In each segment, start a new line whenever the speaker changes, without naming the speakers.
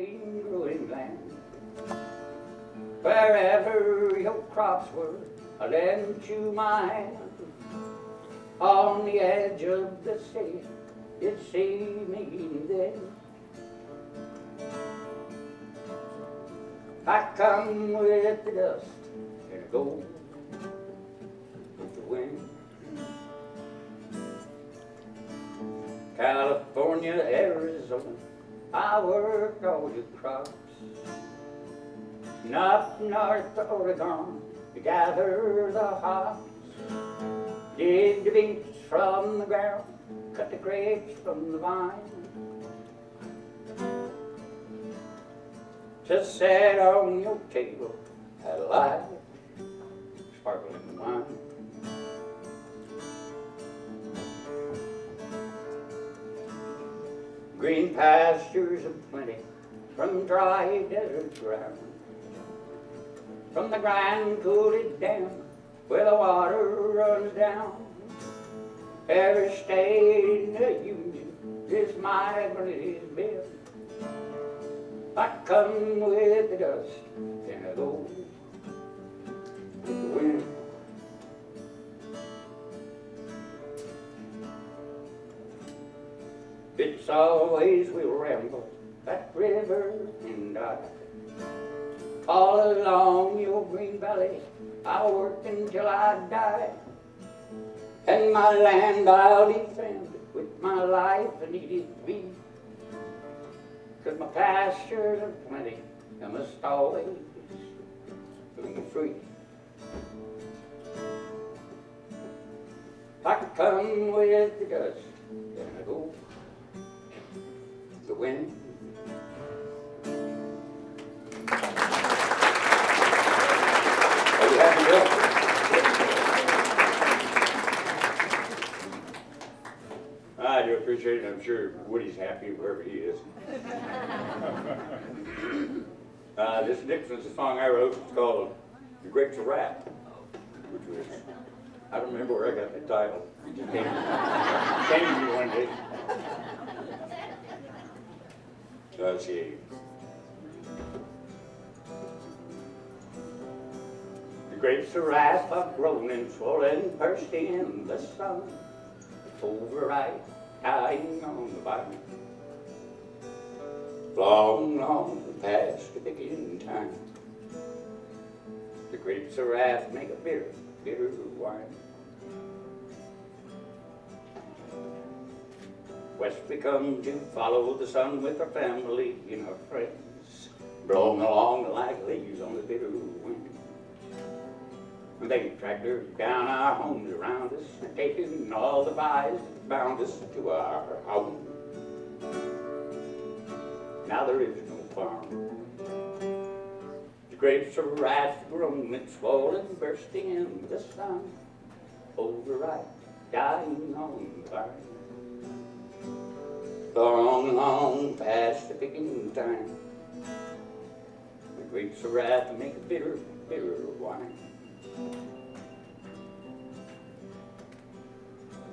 green growing land. Wherever your crops were, I lent you my hand. On the edge of the city, you'd see me then. I come with the dust and I go with the wind. California, Arizona, I worked all your crops. And up north to Oregon, to gather the hops. Dig the beets from the ground, cut the grapes from the vine. Just sat on your table, had a light, sparkling wine. Green pastures of plenty, from dry desert ground. From the Grand Coulee Dam, where the water runs down. Every state in the Union is my British bed. I come with the dust and I go with the wind. It's always we'll ramble that river and I. All along your green valley, I'll work until I die. And my land I'll defend with my life and eat it be. 'Cause my pastures are plenty, I must always be free. I can come with the dust and I go with the wind. I do appreciate it. I'm sure Woody's happy wherever he is. This next one's a song I wrote. It's called The Grapes of Wrath, which was, I don't remember where I got the title. It just came to me one day. Let's see. The grapes of wrath have grown and swollen, bursting in the sun, overripe, dying on the vine. Long, long past the beginning time. The grapes of wrath make a bitter, bitter wine. West we come to follow the sun with our family and our friends, blowing along like leaves on the bitter wind. And they tractor down our homes around us, and taking all the ties that bound us to our home. Now there is no farm. The grapes of wrath grown and swollen, bursting in the sun, overripe, dying on the vine. Long, long past the picking time. The grapes of wrath make a bitter, bitter wine.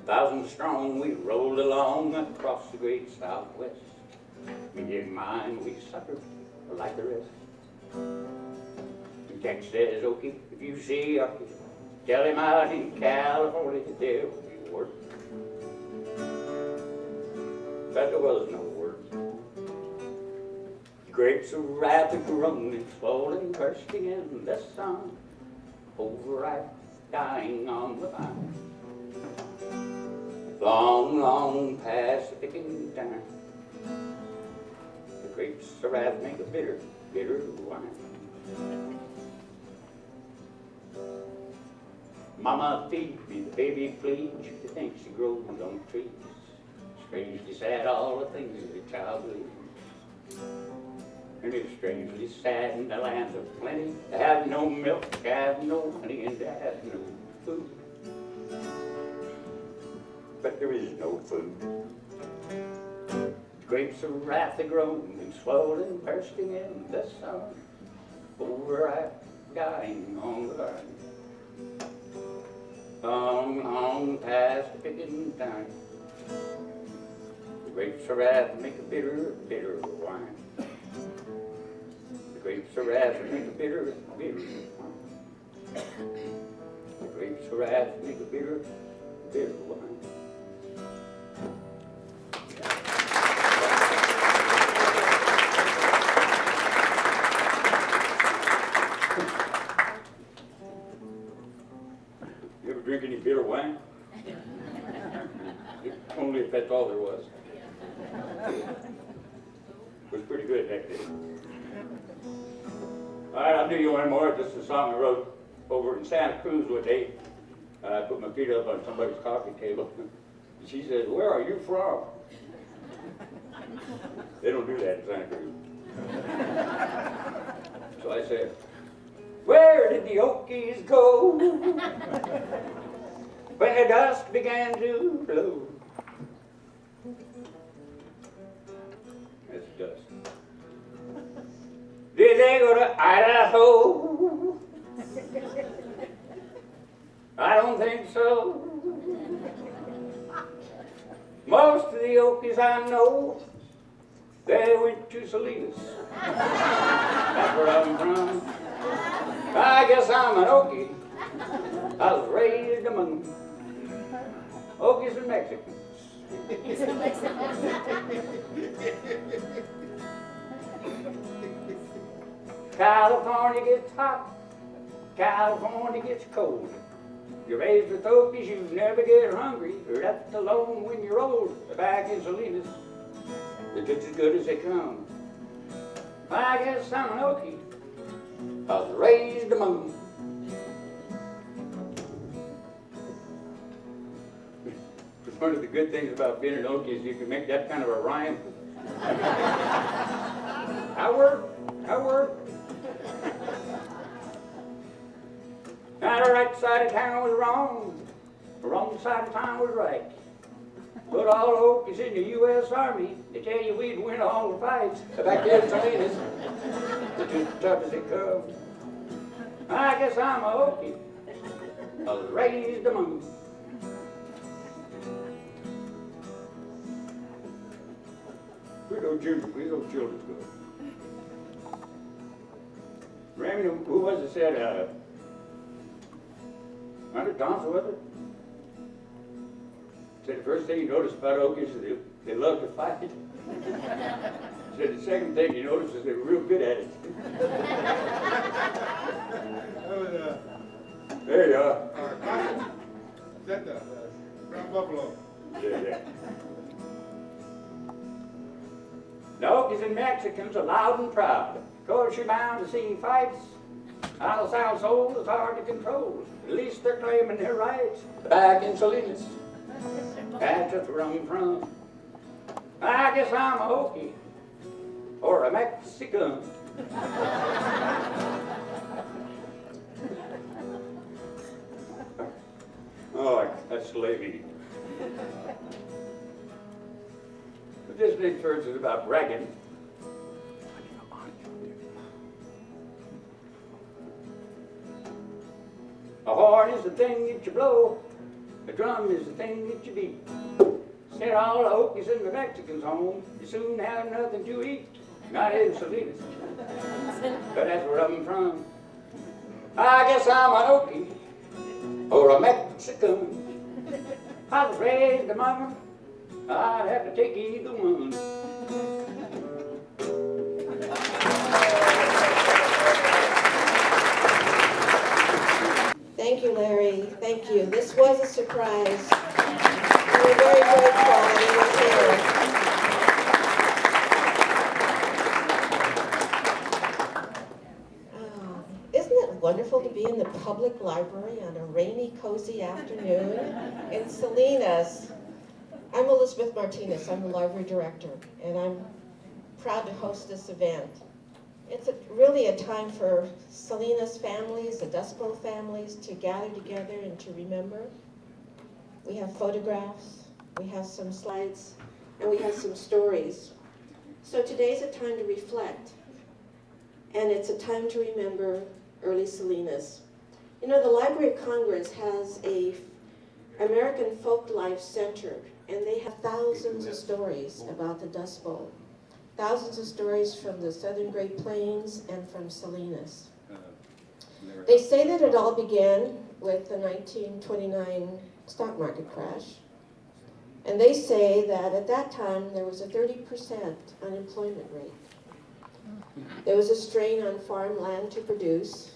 1,000 strong we rolled along across the great Southwest. Me and mine, we suffered like the rest. And Jack says, okay, if you see Ucky, tell him out in California there'll be work. But there was no work. The grapes of wrath had grown and swollen, bursting in the sun, overripe, dying on the vine. Long, long past the picking time. The grapes of wrath make a bitter, bitter wine. Mama feed me, the baby please, she thinks she grows on trees. Strangely sad, all the things that a child believes. And it's strangely sad in the land of plenty, to have no milk, to have no honey, and to have no food. But there is no food. The grapes of wrath are grown and swollen, bursting in the sun, overripe, dying on the vine. Long, long past the picking time. The grapes of wrath make a bitter, bitter wine. grapes are wrath make a bitter, bitter. The grapes are wrath make a bitter, bitter wine. You ever drink any bitter wine? Only if that's all there was. It was pretty good back then. All right, I'll do you one more. This is a song I wrote over in Santa Cruz one day. I put my feet up on somebody's coffee table. She says, "Where are you from?" They don't do that in Santa Cruz. So I said, "Where did the Okies go when the dusk began to blow?" That's dust. Did they go to Idaho? I don't think so. Most of the Okies I know, they went to Salinas. That's where I'm from. I guess I'm an Okie. I was raised among them. Okies and Mexicans. California gets hot, California gets cold. You're raised with Okies, you never get hungry, left alone when you're old. Back in Salinas, they're just as good as they come. I guess I'm an Okie. I was raised among them. One of the good things about being an Okie is you can make that kind of a rhyme. I work. Now the right side of town was wrong, the wrong side of town was right. Put all the Okies in the U.S. Army, they tell you we'd win all the fights. Back there in Salinas, they're just as tough as they come. I guess I'm a Okie. I was raised among them. Where'd those children go? Remember who was it said, Hunter Thompson, was it? Said the first thing you notice about Okies is they love to fight. Said the second thing you notice is they're real good at it. There you are.
Said that, Brown Buffalo.
Yeah. The Okies and Mexicans are loud and proud, because you're bound to see fights. How the South soul is hard to control. At least they're claiming their rights. Back in Salinas, that's just where I'm from. I guess I'm a Okie, or a Mexican. Oh, that's slavey. But this next verse is about bragging. A horn is the thing that you blow, a drum is the thing that you beat. Send all the Okies and the Mexicans home, you soon have nothing to eat. Not in Salinas, but that's where I'm from. I guess I'm an Okie, or a Mexican. I was raised among them, I'd have to take either one.
Thank you, Larry. Thank you. This was a surprise. We're very grateful that he was here. Oh, isn't it wonderful to be in the public library on a rainy, cozy afternoon in Salinas? I'm Elizabeth Martinez. I'm the library director, and I'm proud to host this event. It's really a time for Salinas families, the Dust Bowl families, to gather together and to remember. We have photographs, we have some slides, and we have some stories. So today's a time to reflect, and it's a time to remember early Salinas. You know, the Library of Congress has a American Folk Life Center, and they have thousands of stories about the Dust Bowl. thousands of stories from the southern Great Plains and from Salinas. They say that it all began with the 1929 stock market crash. And they say that at that time there was a 30% unemployment rate. There was a strain on farmland to produce.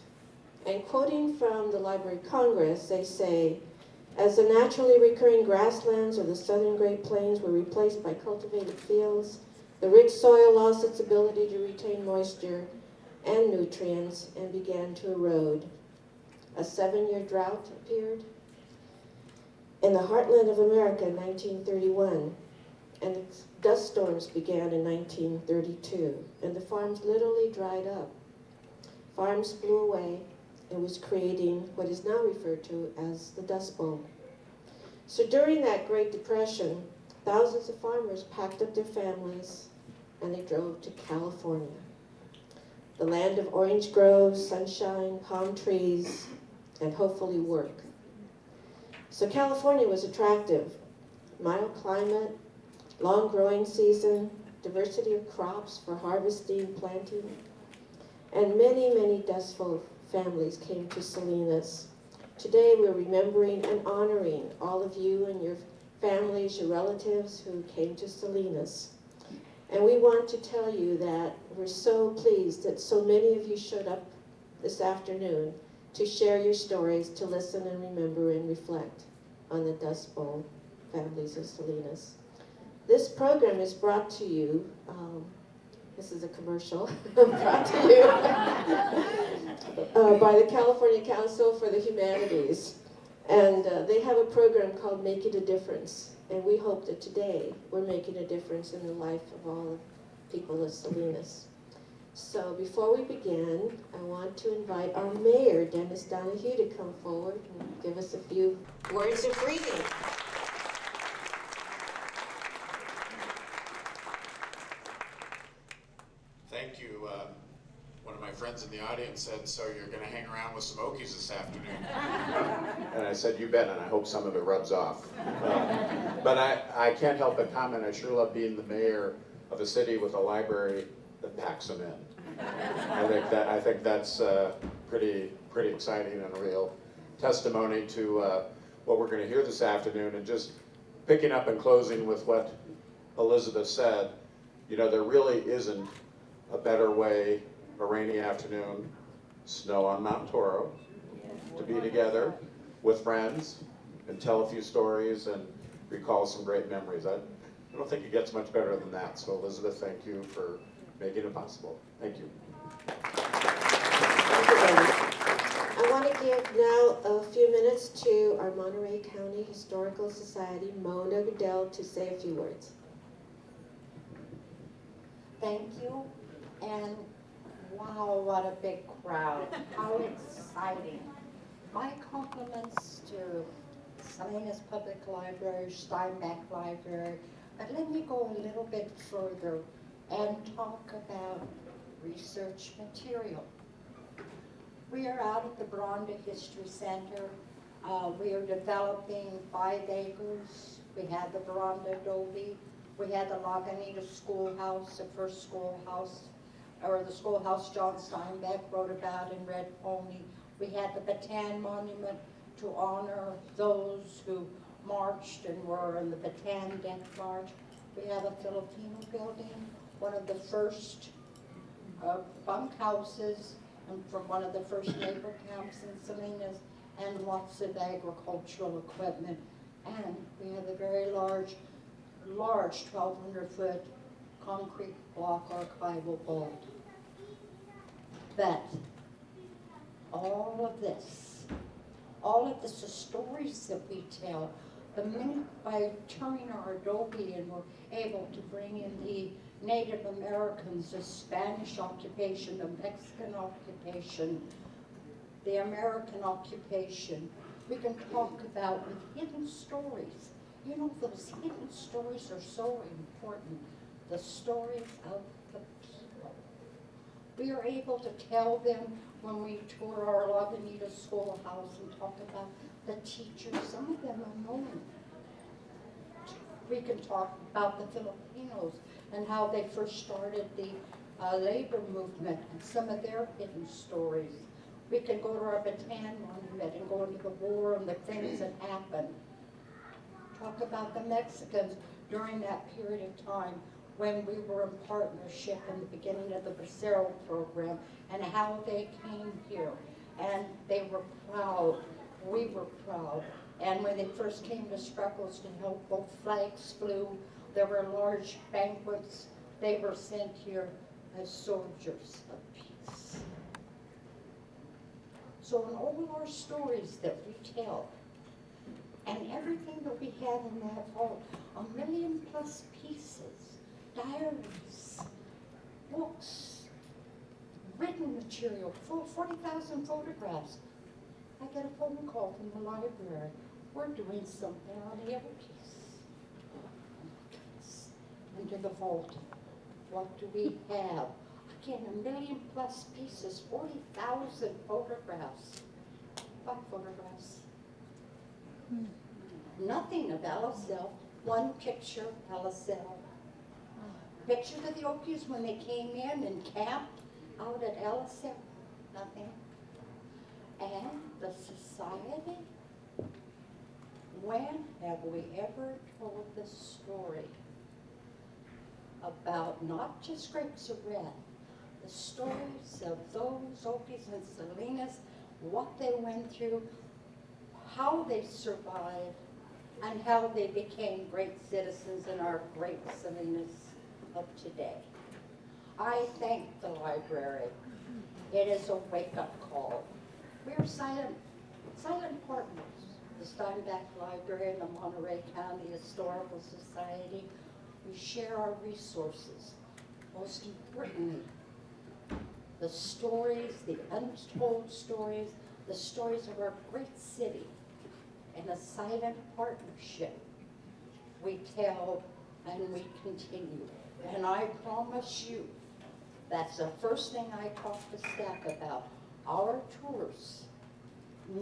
And quoting from the Library of Congress, they say, as the naturally recurring grasslands of the southern Great Plains were replaced by cultivated fields, the rich soil lost its ability to retain moisture and nutrients and began to erode. A 7-year drought appeared in the heartland of America in 1931, and dust storms began in 1932, and the farms literally dried up. Farms blew away and was creating what is now referred to as the Dust Bowl. So during that Great Depression, thousands of farmers packed up their families and they drove to California, the land of orange groves, sunshine, palm trees, and hopefully work. So California was attractive. Mild climate, long growing season, diversity of crops for harvesting, planting, and many, many dustful families came to Salinas. Today we're remembering and honoring all of you and your families, your relatives who came to Salinas. And we want to tell you that we're so pleased that so many of you showed up this afternoon to share your stories, to listen and remember and reflect on the Dust Bowl families of Salinas. This program is brought to you, this is a commercial, brought to you by the California Council for the Humanities. And they have a program called Make It a Difference. And we hope that today we're making a difference in the life of all the people of Salinas. So before we begin, I want to invite our mayor, Dennis Donahue, to come forward and give us a few words of greeting.
Thank you. One of my friends in the audience said, so you're going to hang around with some Okies this afternoon. And I said, you bet, and I hope some of it rubs off. But I can't help but comment, I sure love being the mayor of a city with a library that packs them in. I think that's pretty exciting and a real testimony to what we're going to hear this afternoon. And just picking up and closing with what Elizabeth said, you know, there really isn't a better way, a rainy afternoon, snow on Mount Toro, to be together with friends and tell a few stories and recall some great memories. I don't think it gets much better than that. So Elizabeth, thank you for making it possible. Thank you.
I want to give now a few minutes to our Monterey County Historical Society, Mona Goodell, to say a few words.
Thank you, and wow, what a big crowd. How exciting. My compliments to Salinas Public Library, Steinbeck Library, but let me go a little bit further and talk about research material. We are out at the Bronda History Center. We are developing 5 acres. We had the Bronda Adobe. We had the Lagunita Schoolhouse, the first schoolhouse, or the schoolhouse John Steinbeck wrote about in Red Pony. We had the Bataan Monument to honor those who marched and were in the Bataan Death March. We have a Filipino building, one of the first bunk houses and from one of the first labor camps in Salinas, and lots of agricultural equipment. And we have a very large 1,200-foot concrete block archival vault. But all of this are stories that we tell. The minute by turning our adobe and we're able to bring in the Native Americans, the Spanish occupation, the Mexican occupation, the American occupation, we can talk about the hidden stories. You know, those hidden stories are so important. The stories of the people. We are able to tell them when we tour our Lagunita Schoolhouse and talk about the teachers. Some of them are known We can talk about the Filipinos and how they first started the labor movement and some of their hidden stories. We can go to our Bataan Monument and go into the war and the things that happened. Talk about the Mexicans during that period of time when we were in partnership in the beginning of the Bracero program and how they came here. And they were proud. We were proud. And when they first came to Spreckles to help, both flags flew. There were large banquets. They were sent here as soldiers of peace. So in all our stories that we tell, and everything that we had in that vault, 1 million plus pieces, diaries, books, written material, 40,000 photographs. I get a phone call from the library. We're doing something on every piece. Into the vault. What do we have? Again, 1 million plus pieces, 40,000 photographs. What photographs? Nothing of LSL. One picture, LSL. Pictures of the Okies when they came in and camped out at LSL. Nothing. And the society? When have we ever told the story about not just grapes of red, the stories of those Okies and Salinas, what they went through, how they survived, and how they became great citizens in our great Salinas of today. I thank the library. It is a wake-up call. We are silent partners. The Steinbeck Library and the Monterey County Historical Society. We share our resources. Most importantly, the stories, the untold stories, the stories of our great city. In a silent partnership, we tell and we continue. And I promise you, that's the first thing I talk to staff about. Our tours,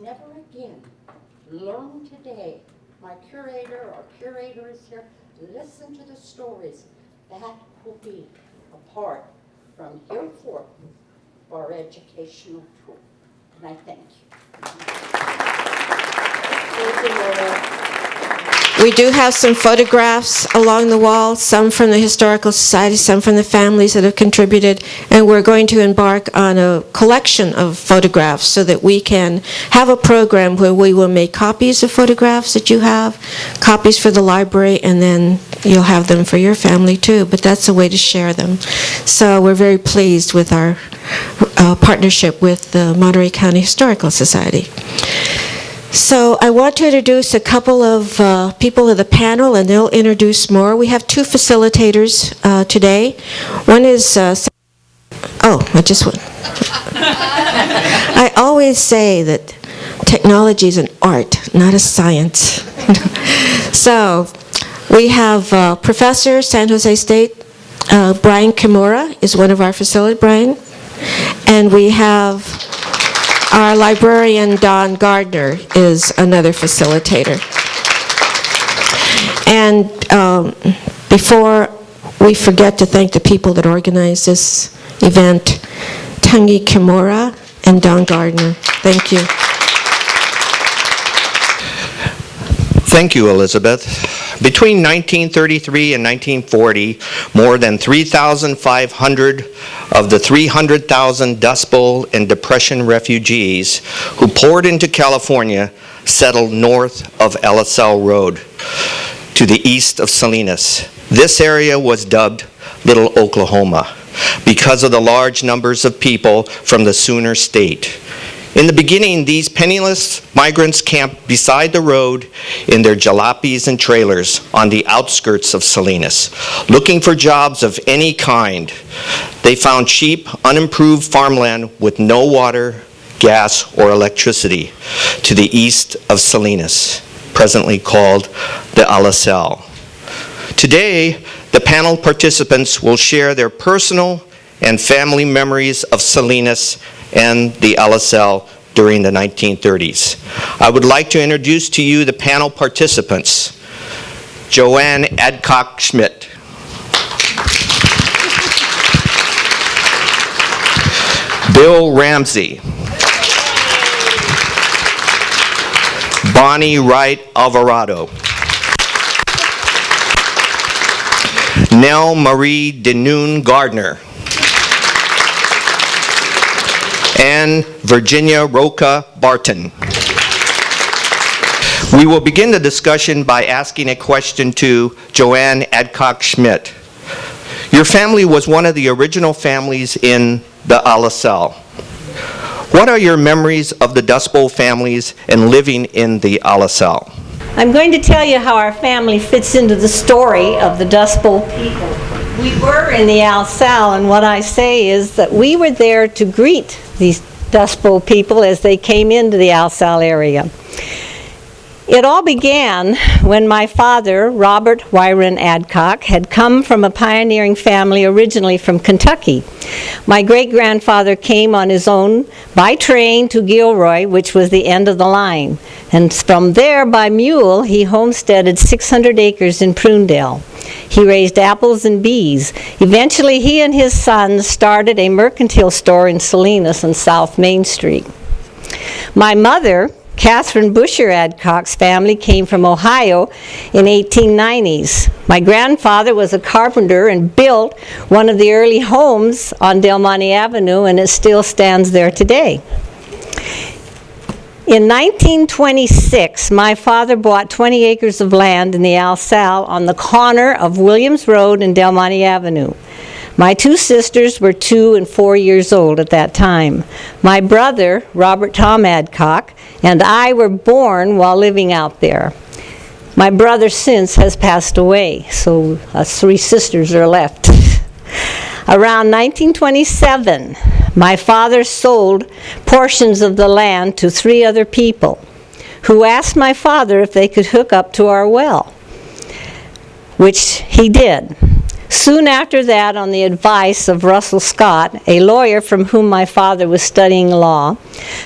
never again. Learn today. My curator, our curator is here. Listen to the stories. That will be a part from here forth of our educational tour. And I thank you.
We do have some photographs along the wall, some from the Historical Society, some from the families that have contributed, and we're going to embark on a collection of photographs so that we can have a program where we will make copies of photographs that you have, copies for the library, and then you'll have them for your family too, but that's a way to share them. So we're very pleased with our partnership with the Monterey County Historical Society. So I want to introduce a couple of people of the panel, and they'll introduce more. We have two facilitators today. One is, I always say that technology is an art, not a science. So we have Professor, San Jose State, Brian Kimura is one of our facilitators, Brian. And we have our librarian, Don Gardner, is another facilitator. And before we forget to thank the people that organized this event, Tangi Kimura and Don Gardner. Thank you.
Thank you, Elizabeth. Between 1933 and 1940, more than 3,500 of the 300,000 Dust Bowl and Depression refugees who poured into California settled north of LSL Road to the east of Salinas. This area was dubbed Little Oklahoma because of the large numbers of people from the Sooner State. In the beginning, these penniless migrants camped beside the road in their jalopies and trailers on the outskirts of Salinas, looking for jobs of any kind. They found cheap, unimproved farmland with no water, gas, or electricity to the east of Salinas, presently called the LSL. Today, the panel participants will share their personal and family memories of Salinas and the LSL during the 1930s. I would like to introduce to you the panel participants. Joanne Adcock Schmidt. Bill Ramsey. Bonnie Wright Alvarado. Nell Marie Denoon Gardner. And Virginia Roca Barton. We will begin the discussion by asking a question to Joanne Adcock Schmidt. Your family was one of the original families in the Alisal. What are your memories of the Dust Bowl families and living in the Alisal?
I'm going to tell you how our family fits into the story of the Dust Bowl people. We were in the Alisal, and what I say is that we were there to greet these Dust Bowl people as they came into the Alisal area. It all began when my father, Robert Wyron Adcock, had come from a pioneering family originally from Kentucky. My great-grandfather came on his own by train to Gilroy, which was the end of the line. And from there, by mule, he homesteaded 600 acres in Prunedale. He raised apples and bees. Eventually, he and his sons started a mercantile store in Salinas on South Main Street. My mother, Catherine Busher Adcock's family, came from Ohio in 1890s. My grandfather was a carpenter and built one of the early homes on Del Monte Avenue, and it still stands there today. In 1926, my father bought 20 acres of land in the Alisal on the corner of Williams Road and Del Monte Avenue. My two sisters were 2 and 4 years old at that time. My brother, Robert Tom Adcock, and I were born while living out there. My brother since has passed away, so us 3 sisters are left. Around 1927, my father sold portions of the land to 3 other people who asked my father if they could hook up to our well, which he did. Soon after that, on the advice of Russell Scott, a lawyer from whom my father was studying law,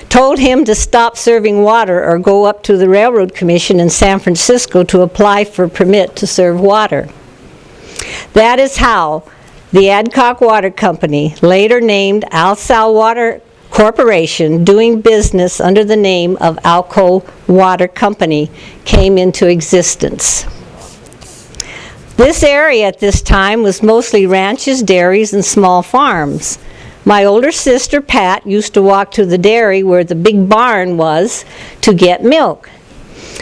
told him to stop serving water or go up to the Railroad Commission in San Francisco to apply for a permit to serve water. That is how the Adcock Water Company, later named Alisal Water Corporation, doing business under the name of Alco Water Company, came into existence. This area at this time was mostly ranches, dairies, and small farms. My older sister, Pat, used to walk to the dairy where the big barn was to get milk.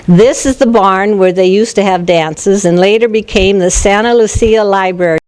This is the barn where they used to have dances and later became the Santa Lucia Library.